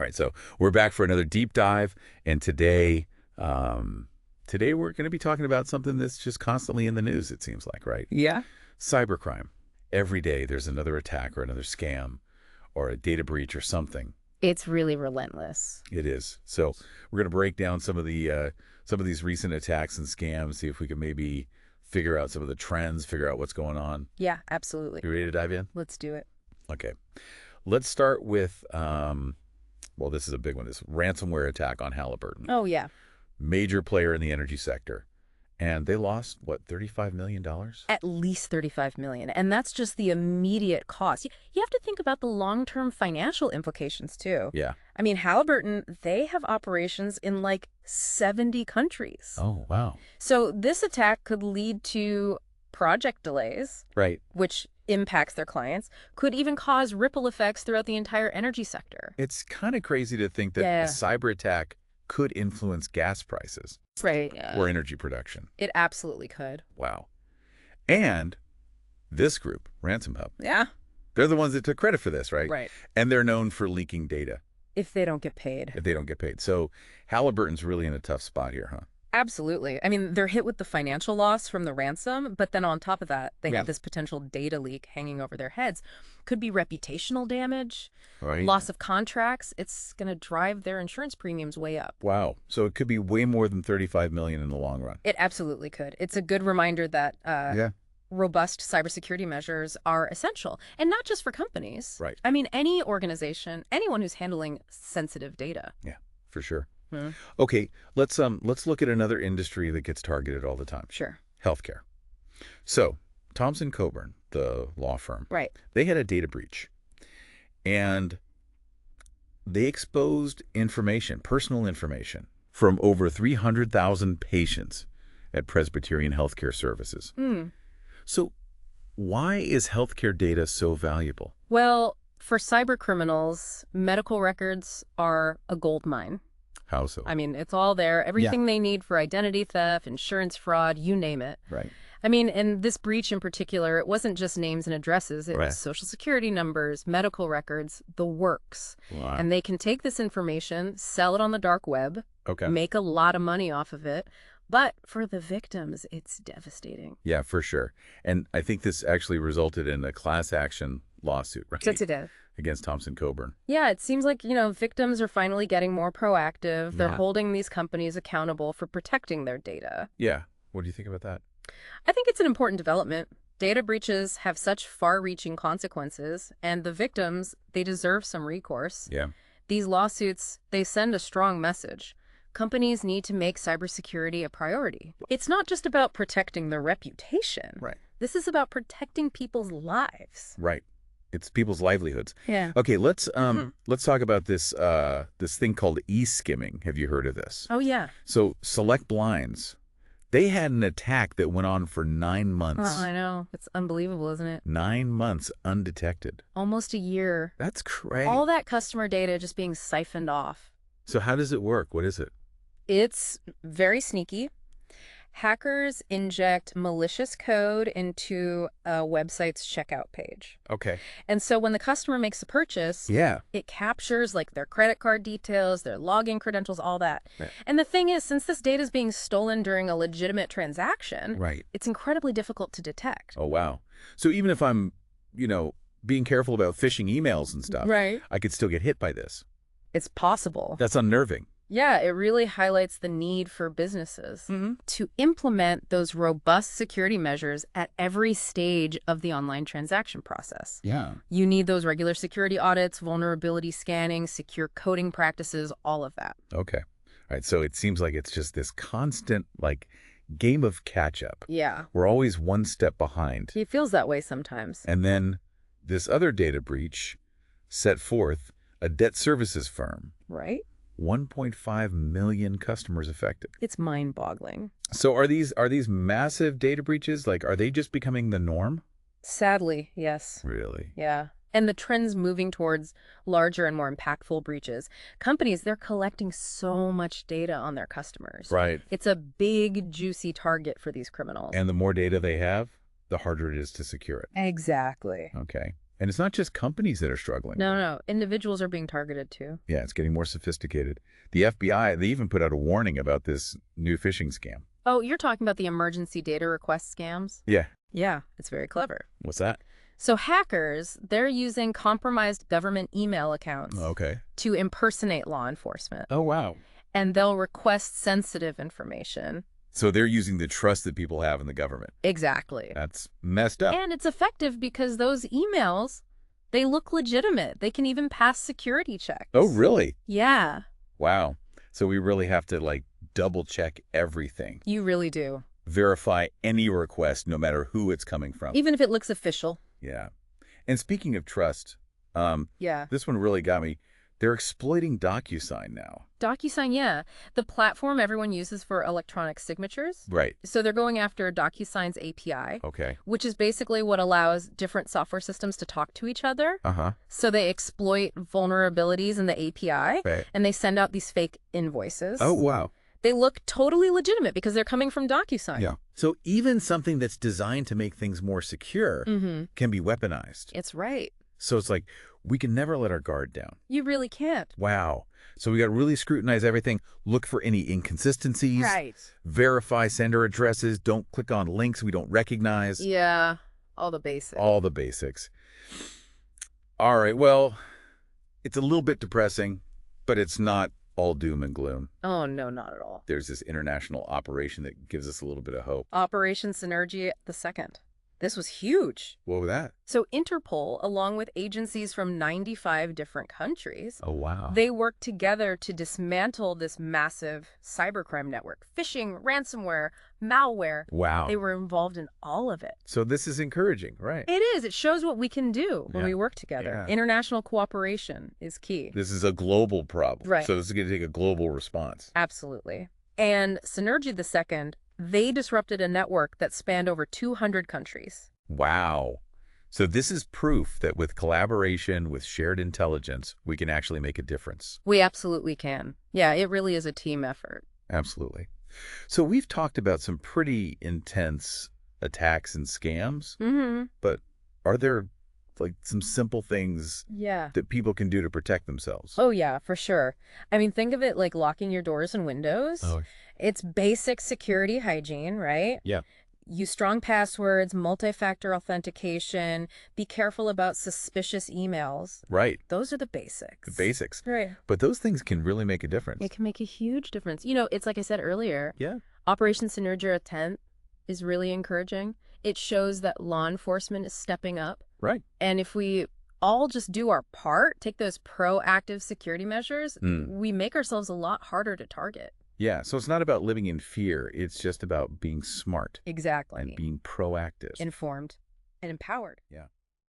right, so we're back for another deep dive, and today we're going to be talking about something that's just constantly in the news, it seems like, right? Yeah. Cybercrime. Every day there's another attack or another scam or a data breach or something. It's really relentless. It is. So we're going to break down some of these recent attacks and scams, see if we can maybe figure out some of the trends, figure out what's going on. Yeah, absolutely. You ready to dive in? Let's do it. Okay. Let's start with, well, this is a big one, this ransomware attack on Halliburton. Oh, yeah. Major player in the energy sector. And they lost, what, $35 million? At least $35 million. And that's just the immediate cost. You have to think about the long-term financial implications, too. Yeah. I mean, Halliburton, they have operations in like 70 countries. Oh, wow. So this attack could lead to project delays, Right. which impacts their clients, could even cause ripple effects throughout the entire energy sector. It's kind of crazy to think that a cyber attack could influence gas prices. Right. Or energy production. It absolutely could. Wow. And this group, Ransom Hub, Yeah. they're the ones that took credit for this, right? Right. And they're known for leaking data. If they don't get paid. If they don't get paid. So Halliburton's really in a tough spot here, huh? Absolutely. I mean, they're hit with the financial loss from the ransom, but then on top of that, they have this potential data leak hanging over their heads. Could be reputational damage, loss of contracts. It's going to drive their insurance premiums way up. Wow. So it could be way more than $35 million in the long run. It absolutely could. It's a good reminder that robust cybersecurity measures are essential, and not just for companies. Right. I mean, any organization, anyone who's handling sensitive data. Yeah, for sure. Okay, let's look at another industry that gets targeted all the time. Sure. Healthcare. So, Thomson Coburn, the law firm, right, they had a data breach, and they exposed information, personal information, from over 300,000 patients at Presbyterian Healthcare Services. So, why is healthcare data so valuable? Well, for cyber criminals, medical records are a gold mine. How so? I mean, it's all there. Everything they need for identity theft, insurance fraud, you name it. Right. I mean, in this breach in particular, it wasn't just names and addresses. It was social security numbers, medical records, the works. Wow. And they can take this information, sell it on the dark web, make a lot of money off of it. But for the victims, it's devastating. Yeah, for sure. And I think this actually resulted in a class action lawsuit, right? It did. Against Thomson Coburn. Yeah, it seems like, victims are finally getting more proactive. They're holding these companies accountable for protecting their data. Yeah. What do you think about that? I think it's an important development. Data breaches have such far-reaching consequences, and the victims, they deserve some recourse. Yeah. These lawsuits, they send a strong message. Companies need to make cybersecurity a priority. It's not just about protecting their reputation. Right. This is about protecting people's lives. Right. It's people's livelihoods. Yeah. Okay, let's talk about this this thing called e-skimming. Have you heard of this? Oh, yeah. So Select Blinds, they had an attack that went on for 9 months. Oh, I know. It's unbelievable, isn't it? 9 months undetected. Almost a year. That's crazy. All that customer data just being siphoned off. So how does it work? What is it? It's very sneaky. Hackers inject malicious code into a website's checkout page. Okay. And so when the customer makes a purchase, it captures like their credit card details, their login credentials, all that. Right. And the thing is, since this data is being stolen during a legitimate transaction, it's incredibly difficult to detect. Oh, wow. So even if I'm, being careful about phishing emails and stuff, I could still get hit by this. It's possible. That's unnerving. Yeah, it really highlights the need for businesses to implement those robust security measures at every stage of the online transaction process. Yeah. You need those regular security audits, vulnerability scanning, secure coding practices, all of that. Okay. All right. So it seems like it's just this constant, game of catch-up. Yeah. We're always one step behind. It feels that way sometimes. And then this other data breach set forth a debt services firm. Right. 1.5 million customers affected. It's mind-boggling. So are these massive data breaches? Are they just becoming the norm? Sadly, yes. Really? Yeah. And the trend's moving towards larger and more impactful breaches. Companies, they're collecting so much data on their customers. Right. It's a big, juicy target for these criminals. And the more data they have, the harder it is to secure it. Exactly. Okay. And it's not just companies that are struggling. No, no. Individuals are being targeted too. Yeah, it's getting more sophisticated. The FBI, they even put out a warning about this new phishing scam. Oh, you're talking about the emergency data request scams? Yeah. Yeah, it's very clever. What's that? So hackers, they're using compromised government email accounts to impersonate law enforcement. Oh, wow. And they'll request sensitive information. So they're using the trust that people have in the government. Exactly. That's messed up. And it's effective because those emails, they look legitimate. They can even pass security checks. Oh, really? Yeah. Wow. So we really have to, like, double-check everything. You really do. Verify any request, no matter who it's coming from. Even if it looks official. Yeah. And speaking of trust, yeah, this one really got me. They're exploiting DocuSign now. DocuSign, yeah. The platform everyone uses for electronic signatures. Right. So they're going after DocuSign's API. Okay. Which is basically what allows different software systems to talk to each other. So they exploit vulnerabilities in the API. Right. And they send out these fake invoices. Oh, wow. They look totally legitimate because they're coming from DocuSign. Yeah. So even something that's designed to make things more secure can be weaponized. It's right. So it's like, we can never let our guard down. You really can't. Wow. So we got to really scrutinize everything, look for any inconsistencies, verify sender addresses, don't click on links we don't recognize. Yeah, all the basics. All the basics. All right, well, it's a little bit depressing, but it's not all doom and gloom. Oh, no, not at all. There's this international operation that gives us a little bit of hope. Operation Synergy II. This was huge. What was that? So Interpol, along with agencies from 95 different countries, oh, wow, they worked together to dismantle this massive cybercrime network. Phishing, ransomware, malware. Wow. They were involved in all of it. So this is encouraging, right? It is. It shows what we can do when we work together. Yeah. International cooperation is key. This is a global problem. Right. So this is going to take a global response. Absolutely. And Synergy II, they disrupted a network that spanned over 200 countries. Wow. So this is proof that with collaboration, with shared intelligence, we can actually make a difference. We absolutely can. Yeah, it really is a team effort. Absolutely. So we've talked about some pretty intense attacks and scams, but are there like some simple things that people can do to protect themselves? Oh, yeah, for sure. I mean, think of it like locking your doors and windows. Oh. It's basic security hygiene, right? Yeah. Use strong passwords, multi-factor authentication. Be careful about suspicious emails. Right. Those are the basics. The basics. Right. But those things can really make a difference. It can make a huge difference. You know, it's like I said earlier. Yeah. Operation Synergy II is really encouraging. It shows that law enforcement is stepping up. Right. And if we all just do our part, take those proactive security measures, we make ourselves a lot harder to target. Yeah, so it's not about living in fear. It's just about being smart. Exactly. And being proactive. Informed and empowered. Yeah.